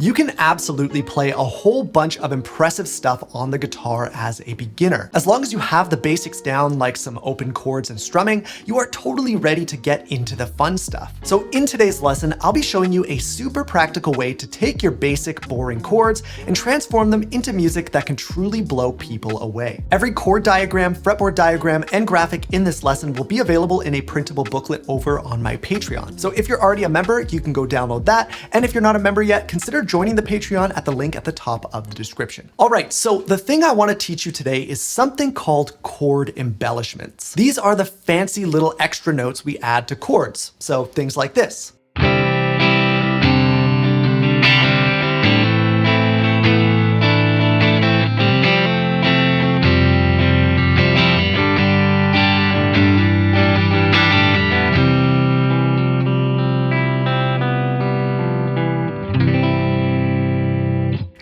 You can absolutely play a whole bunch of impressive stuff on the guitar as a beginner. As long as you have the basics down, like some open chords and strumming, you are totally ready to get into the fun stuff. So in today's lesson, I'll be showing you a super practical way to take your basic boring chords and transform them into music that can truly blow people away. Every chord diagram, fretboard diagram, and graphic in this lesson will be available in a printable booklet over on my Patreon. So if you're already a member, you can go download that. And if you're not a member yet, consider joining the Patreon at the link at the top of the description. All right, so the thing I want to teach you today is something called chord embellishments. These are the fancy little extra notes we add to chords. So things like this.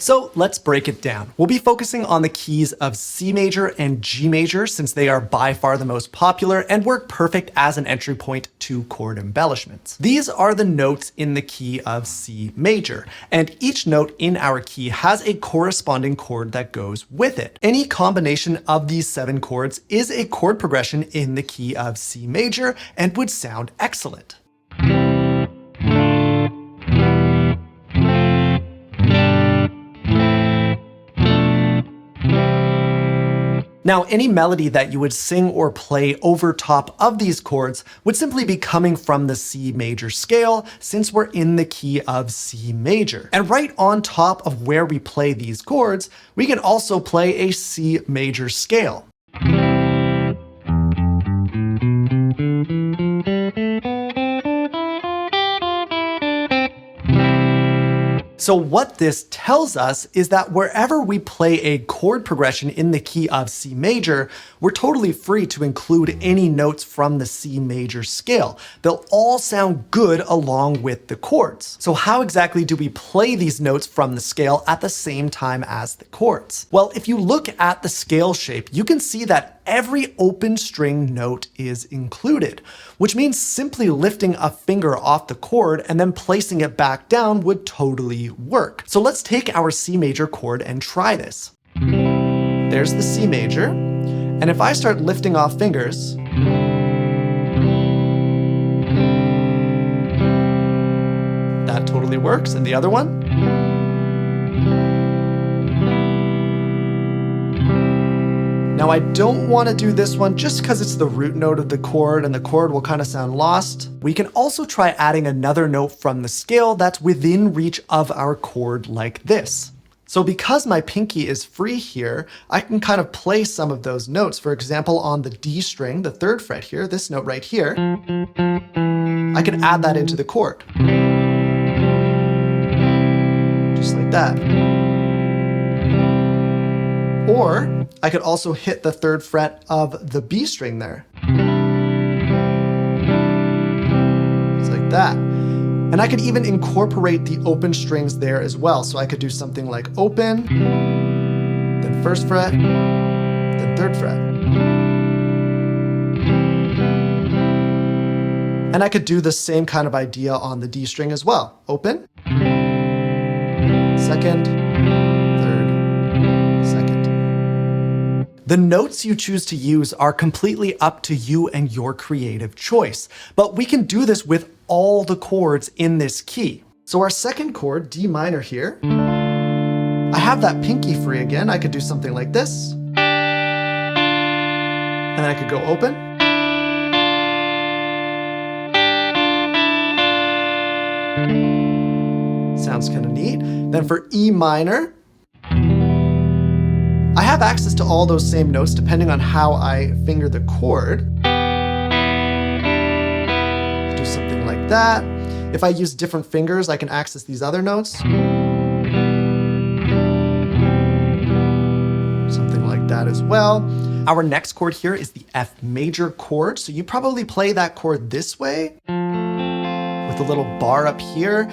So let's break it down. We'll be focusing on the keys of C major and G major since they are by far the most popular and work perfect as an entry point to chord embellishments. These are the notes in the key of C major, and each note in our key has a corresponding chord that goes with it. Any combination of these 7 chords is a chord progression in the key of C major and would sound excellent. Now, any melody that you would sing or play over top of these chords would simply be coming from the C major scale since we're in the key of C major. And right on top of where we play these chords, we can also play a C major scale. So what this tells us is that wherever we play a chord progression in the key of C major, we're totally free to include any notes from the C major scale. They'll all sound good along with the chords. So how exactly do we play these notes from the scale at the same time as the chords? Well, if you look at the scale shape, you can see that every open string note is included, which means simply lifting a finger off the chord and then placing it back down would totally work. So let's take our C major chord and try this. There's the C major, and if I start lifting off fingers, that totally works. And the other one? Now I don't want to do this one just because it's the root note of the chord and the chord will kind of sound lost. We can also try adding another note from the scale that's within reach of our chord like this. So because my pinky is free here, I can kind of play some of those notes. For example, on the D string, the 3rd fret here, this note right here, I can add that into the chord. Just like that. Or I could also hit the 3rd fret of the B string there. Just like that. And I could even incorporate the open strings there as well. So I could do something like open, then 1st fret, then 3rd fret. And I could do the same kind of idea on the D string as well. Open, 2nd, 3rd, 2nd. The notes you choose to use are completely up to you and your creative choice, but we can do this with all the chords in this key. So our 2nd chord, D minor here, I have that pinky free again. I could do something like this, and then I could go open. Sounds kind of neat. Then for E minor, I have access to all those same notes depending on how I finger the chord. Do something like that. If I use different fingers, I can access these other notes. Something like that as well. Our next chord here is the F major chord. So you probably play that chord this way with a little bar up here.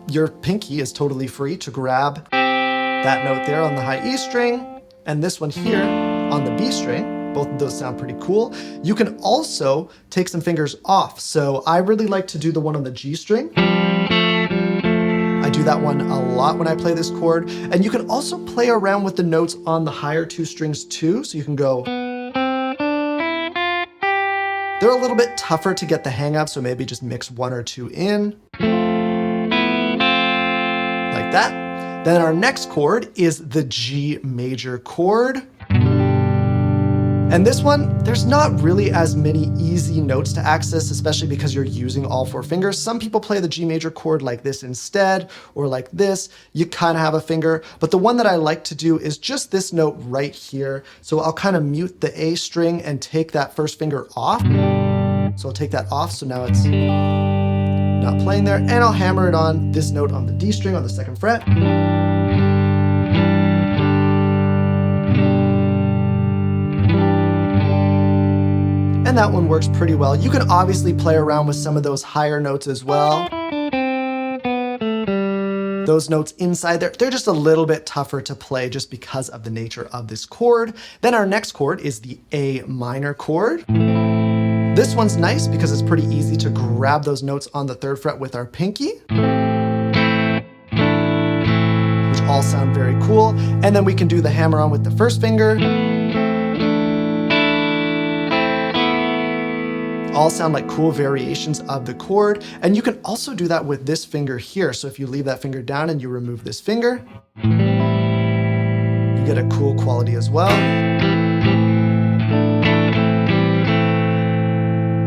Your pinky is totally free to grab that note there on the high E string and this one here on the B string. Both of those sound pretty cool. You can also take some fingers off. So I really like to do the one on the G string. I I do that one a lot when I play this chord. And you can also play around with the notes on the higher two strings too. So you can go. They're a little bit tougher to get the hang of, so maybe just mix one or two in. Like that. Then our next chord is the G major chord. And this one, there's not really as many easy notes to access, especially because you're using all four fingers. Some people play the G major chord like this instead, or like this. You kind of have a finger, but the one that I like to do is just this note right here. So I'll kind of mute the A string and take that first finger off. So I'll take that off, so now it's not playing there, and I'll hammer it on this note on the D string on the second fret. And that one works pretty well. You can obviously play around with some of those higher notes as well. Those notes inside there, they're just a little bit tougher to play just because of the nature of this chord. Then our next chord is the A minor chord. This one's nice because it's pretty easy to grab those notes on the third fret with our pinky, which all sound very cool. And then we can do the hammer on with the first finger. All sound like cool variations of the chord. And you can also do that with this finger here. So if you leave that finger down and you remove this finger, you get a cool quality as well.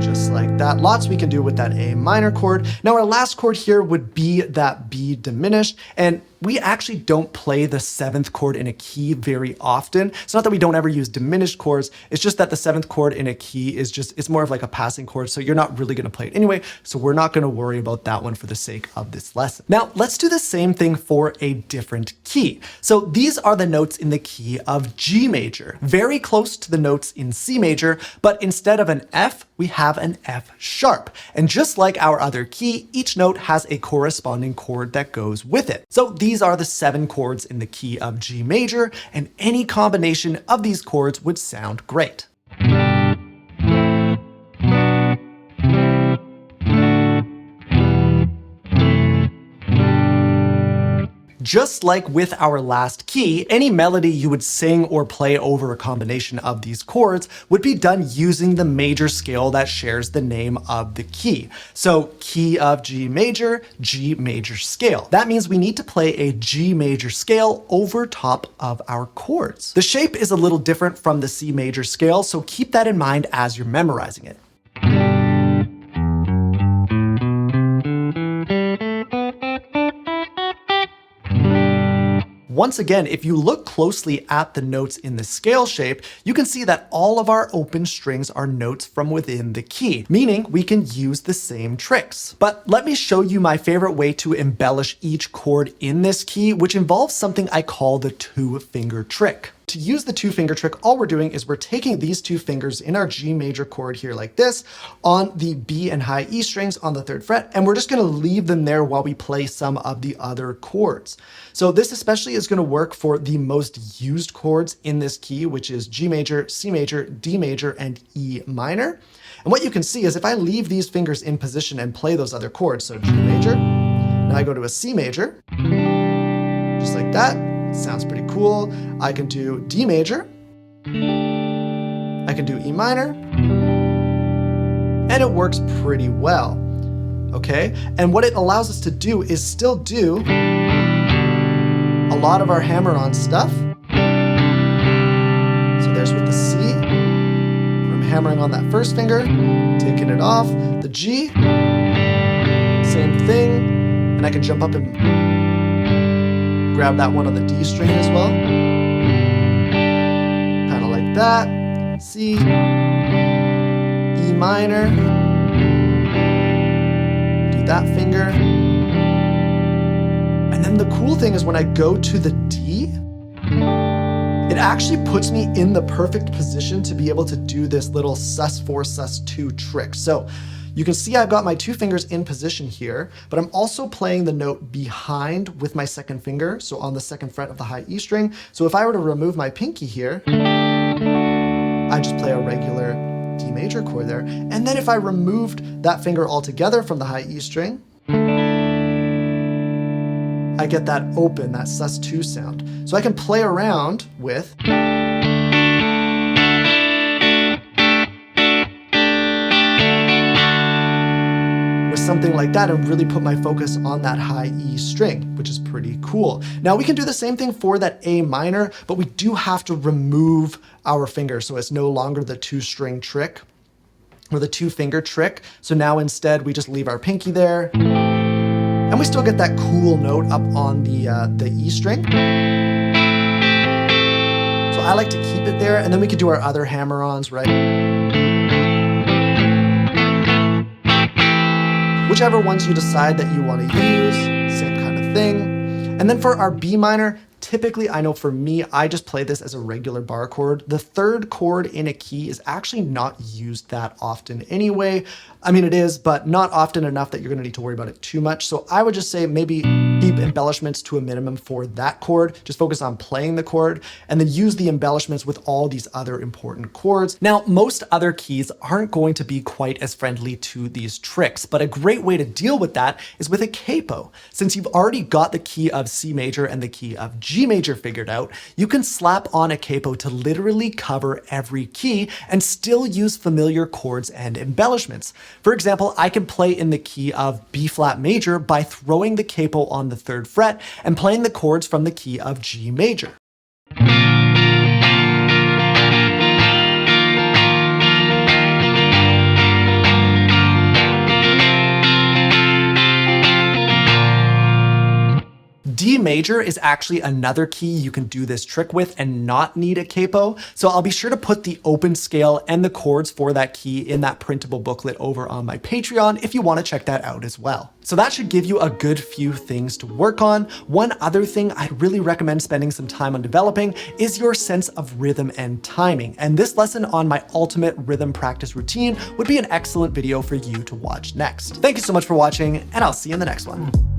Just like that. Lots we can do with that A minor chord. Now our last chord here would be that B diminished. And we actually don't play the seventh chord in a key very often. It's not that we don't ever use diminished chords. It's just that the seventh chord in a key is just, it's more of like a passing chord. So you're not really going to play it anyway. So we're not going to worry about that one for the sake of this lesson. Now let's do the same thing for a different key. So these are the notes in the key of G major, very close to the notes in C major, but instead of an F, we have an F sharp. And just like our other key, each note has a corresponding chord that goes with it. So these are the 7 chords in the key of G major, and any combination of these chords would sound great. Just like with our last key, any melody you would sing or play over a combination of these chords would be done using the major scale that shares the name of the key. So key of G major scale. That means we need to play a G major scale over top of our chords. The shape is a little different from the C major scale, so keep that in mind as you're memorizing it. Once again, if you look closely at the notes in the scale shape, you can see that all of our open strings are notes from within the key, meaning we can use the same tricks. But let me show you my favorite way to embellish each chord in this key, which involves something I call the 2-finger trick. To use the 2-finger trick, all we're doing is we're taking these 2 fingers in our G major chord here like this on the B and high E strings on the 3rd fret, and we're just going to leave them there while we play some of the other chords. So this especially is going to work for the most used chords in this key, which is G major, C major, D major, and E minor. And what you can see is if I leave these fingers in position and play those other chords, so G major, now I go to a C major, just like that. Sounds pretty cool. I can do D major. I can do E minor. And it works pretty well. Okay? And what it allows us to do is still do a lot of our hammer-on stuff. So there's with the C. I'm hammering on that first finger, taking it off. The G, same thing. And I can jump up and grab that one on the D string as well. Kind of like that. C, E minor. Do that finger. And then the cool thing is when I go to the D, it actually puts me in the perfect position to be able to do this little sus4, sus2 trick. So you can see I've got my 2 fingers in position here, but I'm also playing the note behind with my 2nd finger, so on the 2nd fret of the high E string. So if I were to remove my pinky here, I just play a regular D major chord there. And then if I removed that finger altogether from the high E string, I get that open, that sus2 sound. So I can play around with something like that and really put my focus on that high E string, which is pretty cool. Now we can do the same thing for that A minor, but we do have to remove our finger so it's no longer the 2-string trick or the 2-finger trick. So now instead we just leave our pinky there and we still get that cool note up on the E string. So I like to keep it there, and then we could do our other hammer-ons, right? Whichever ones you decide that you want to use, same kind of thing. And then for our B minor, typically, I know for me, I just play this as a regular bar chord. The 3rd chord in a key is actually not used that often anyway. I mean, it is, but not often enough that you're gonna need to worry about it too much. So I would just say maybe keep embellishments to a minimum for that chord. Just focus on playing the chord and then use the embellishments with all these other important chords. Now, most other keys aren't going to be quite as friendly to these tricks, but a great way to deal with that is with a capo. Since you've already got the key of C major and the key of G major figured out, you can slap on a capo to literally cover every key and still use familiar chords and embellishments. For example, I can play in the key of B flat major by throwing the capo on the 3rd fret and playing the chords from the key of G major. D major is actually another key you can do this trick with and not need a capo. So I'll be sure to put the open scale and the chords for that key in that printable booklet over on my Patreon if you want to check that out as well. So that should give you a good few things to work on. One other thing I'd really recommend spending some time on developing is your sense of rhythm and timing. And this lesson on my ultimate rhythm practice routine would be an excellent video for you to watch next. Thank you so much for watching, and I'll see you in the next one.